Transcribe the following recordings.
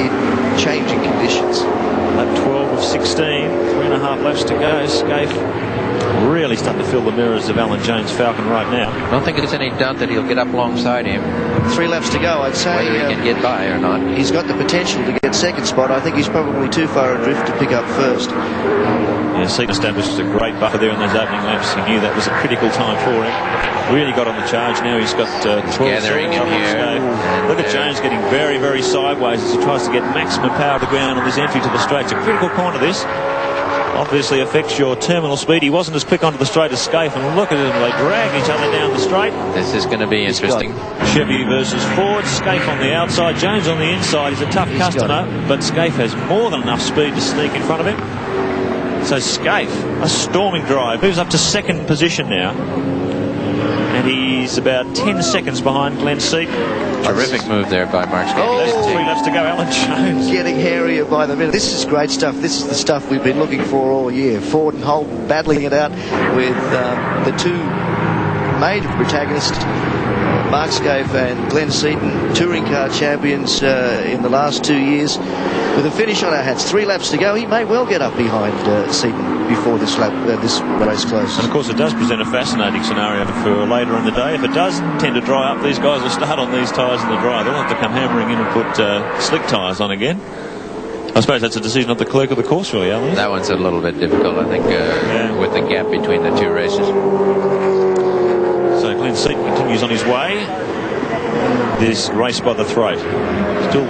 in changing conditions. Lap 12 of 16, 3.5 laps to go. Scaife really starting to fill the mirrors of Alan Jones' Falcon right now. I don't think there's any doubt that he'll get up alongside him. 3 laps to go, I'd say. Whether he can get by or not. He's got the potential to get second spot. I think he's probably too far adrift to pick up first. Yeah, Seaton established a great buffer there in those opening laps. He knew that was a critical time for him. Really got on the charge. Now he's got 12 gathering in here. Look at Jones getting very, very sideways as he tries to get maximum power to the ground on this entry to the straight. It's a critical corner, this. Obviously affects your terminal speed. He wasn't as quick onto the straight as Scaife, and look at them, they drag each other down the straight. This is going to be interesting. Chevy versus Ford. Scaife on the outside, Jones on the inside. He's a tough customer, but Scaife has more than enough speed to sneak in front of him. So Scaife, a storming drive, moves up to second position now, and he's about 10 seconds behind Glenn Seaton. Terrific move there by Mark Scaife. Oh. There's 3 laps to go. Alan Jones getting hairier by the minute. This is great stuff. This is the stuff we've been looking for all year. Ford and Holt battling it out with the two major protagonists, Mark Scaife and Glenn Seaton, touring car champions in the last 2 years. With a finish on our hats, 3 laps to go, he may well get up behind Seaton before this race closes. And of course it does present a fascinating scenario for later in the day. If it does tend to dry up, these guys will start on these tyres in the dry. They'll have to come hammering in and put slick tyres on again. I suppose that's a decision of the clerk of the course, really, Alan. That one's a little bit difficult, I think, with the gap between the 2 races. So Glenn Seaton continues on his way. This race by the throat. Still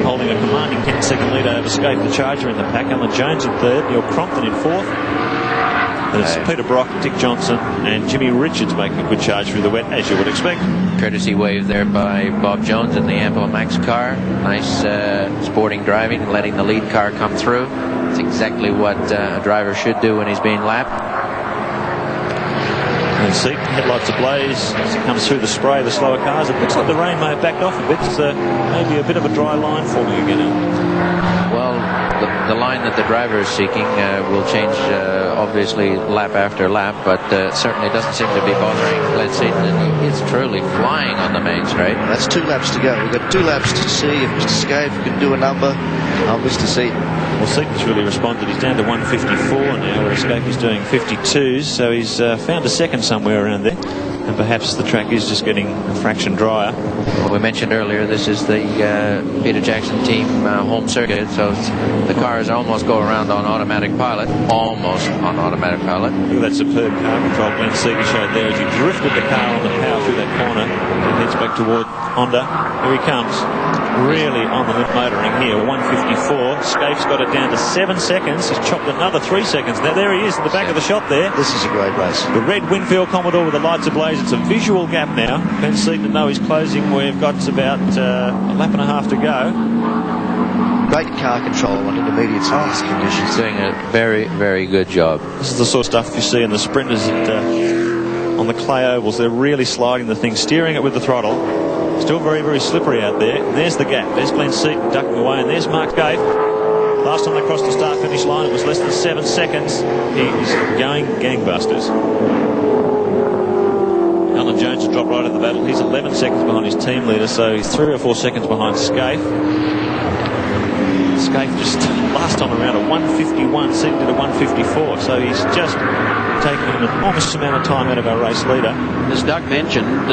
holding a commanding 10-second lead over Scaife, the Charger, in the pack. Alan Jones in third, Neil Crompton in fourth. And it's Peter Brock, Dick Johnson and Jimmy Richards making a good charge through the wet, as you would expect. Courtesy wave there by Bob Jones in the Ampo Max car. Nice sporting driving, letting the lead car come through. It's exactly what a driver should do when he's being lapped. And Seaton, headlights ablaze as he comes through the spray of the slower cars. It looks like the rain may have backed off a bit. It's maybe a bit of a dry line forming again. Well, the line that the driver is seeking will change, obviously, lap after lap, but certainly doesn't seem to be bothering Glenn Seaton, and he is truly flying on the main straight. That's 2 laps to go. We've got 2 laps to see if Mr. Scaife can do a number on Mr. Seaton. Well, Seaton's really responded. He's down to 154 now, where Scaife is doing 52s, so he's found a second somewhere around there. And perhaps the track is just getting a fraction drier. Well, we mentioned earlier, this is the Peter Jackson team home circuit, so the cars almost go around on automatic pilot. Almost on automatic pilot. Look at that superb car control Glenn Seaton showed there as he drifted the car on the power through that corner and heads back toward Honda. Here he comes. Really on the limit motoring here. 154. Scaife's got it down to 7 seconds. He's chopped another 3 seconds. Now there he is in the back of the shot there. This is a great race. The red Winfield Commodore with the lights ablaze. It's a visual gap now. Glenn Seaton, though, he's closing. We've got about a lap and a half to go. Great car control on intermediates in these conditions. He's doing a very, very good job. This is the sort of stuff you see in the sprinters on the clay ovals. They're really sliding the thing, steering it with the throttle. Still very, very slippery out there. And there's the gap. There's Glenn Seaton ducking away, and there's Mark Scaife. Last time they crossed the start-finish line, it was less than 7 seconds. He's going gangbusters. Alan Jones has dropped right at the battle. He's 11 seconds behind his team leader, so he's 3 or 4 seconds behind Scaife. Scaife just last time around a 151, Seaton did a 154, so he's just taking an enormous amount of time out of our race leader. As Doug mentioned,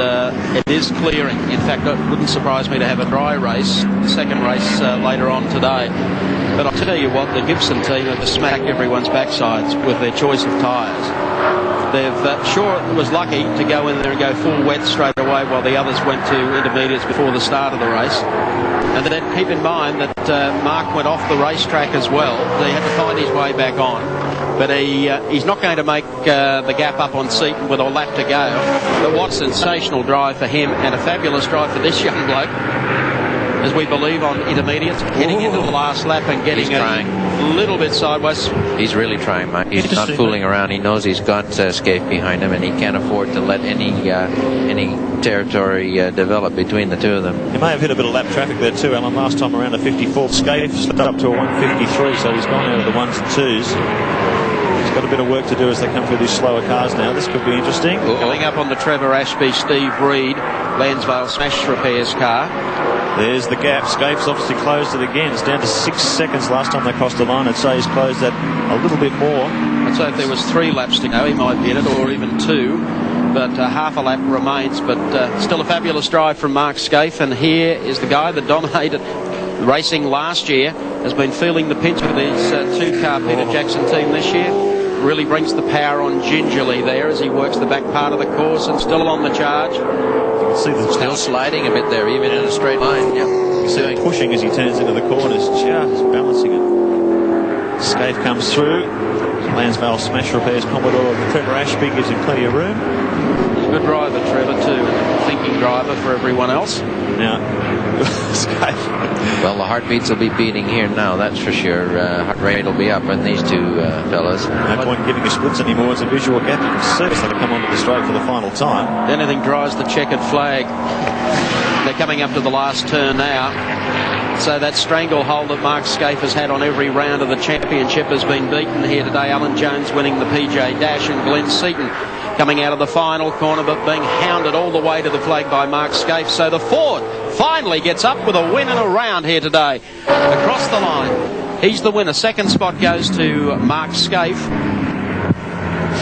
it is clearing. In fact, it wouldn't surprise me to have a dry race, the second race later on today. But I'll tell you what, the Gibson team have smacked everyone's backsides with their choice of tyres. They've sure was lucky to go in there and go full wet straight away while the others went to intermediates before the start of the race. And then keep in mind that Mark went off the racetrack as well. He had to find his way back on. But he's not going to make the gap up on Seaton with a lap to go. But what a sensational drive for him, and a fabulous drive for this young bloke, as we believe on intermediates, getting into the last lap and getting a little bit sideways. He's really trying, Mike. He's not fooling around. He knows he's got Scaife behind him, and he can't afford to let any territory develop between the two of them. He may have hit a bit of lap traffic there too, Alan. Last time around a 54. Scaife slipped up to a 153, so he's gone out of the 1s and 2s. He's got a bit of work to do as they come through these slower cars now. This could be interesting. Coming up on the Trevor Ashby, Steve Reed, Lansvale Smash Repairs car. There's the gap. Scaife's obviously closed it again. It's down to 6 seconds. Last time they crossed the line, I'd say he's closed that a little bit more. I'd say if there was 3 laps to go, he might be in it, or even 2. But half a lap remains. But still a fabulous drive from Mark Scaife. And here is the guy that dominated racing last year, has been feeling the pinch with his 2-car Peter Jackson team this year. Really brings the power on gingerly there as he works the back part of the course, and still on the charge. See the Still sliding a bit there, even in a straight line. Yep. You see him pushing as he turns into the corners, just balancing it. Scaife comes through. Lansvale Smash Repairs Commodore Trevor Ashby gives him plenty of room. He's a good driver, Trevor, too, and a thinking driver for everyone else. Now, Scaife. Well, the heartbeats will be beating here now, that's for sure. Heart rate will be up on these two fellas. No point in giving you splits anymore. It's a visual gap. You can see they'll come onto the straight for the final time. Anything drives the checkered flag. They're coming up to the last turn now. So that stranglehold that Mark Scaife has had on every round of the championship has been beaten here today. Alan Jones winning the PJ Dash, and Glenn Seaton coming out of the final corner, but being hounded all the way to the flag by Mark Scaife. So the Ford finally gets up with a win in a round here today. Across the line, he's the winner. Second spot goes to Mark Scaife.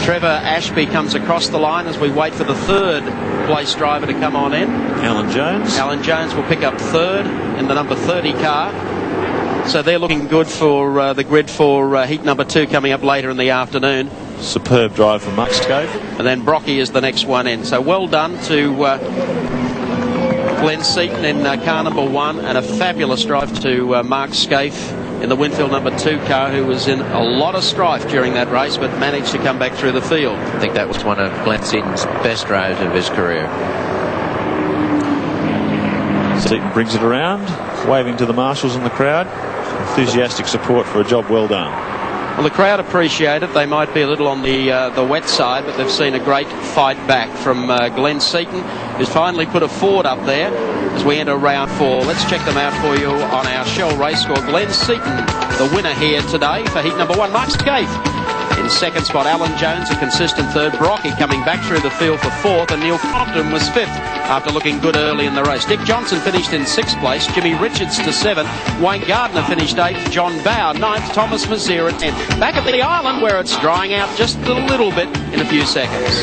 Trevor Ashby comes across the line as we wait for the third place driver to come on in. Alan Jones. Alan Jones will pick up third in the number 30 car. So they're looking good for the grid for heat number 2 coming up later in the afternoon. Superb drive from Mark Scaife. And then Brocky is the next one in. So well done to Glenn Seaton in car number 1, and a fabulous drive to Mark Scaife in the Winfield number 2 car, who was in a lot of strife during that race but managed to come back through the field. I think that was one of Glenn Seaton's best drives of his career. Seaton brings it around, waving to the marshals and the crowd. Enthusiastic support for a job well done. Well, the crowd appreciate it. They might be a little on the wet side, but they've seen a great fight back from Glenn Seaton, who's finally put a Ford up there as we enter round 4. Let's check them out for you on our Shell race score. Glenn Seaton, the winner here today for heat number 1. Mark Scaife in second spot. Alan Jones, a consistent third. Brocky coming back through the field for 4th, and Neil Compton was 5th after looking good early in the race. Dick Johnson finished in 6th place. Jimmy Richards to 7th. Wayne Gardner finished 8th. John Bow 9th. Thomas Mazira 10th. Back at the island, where it's drying out just a little bit in a few seconds.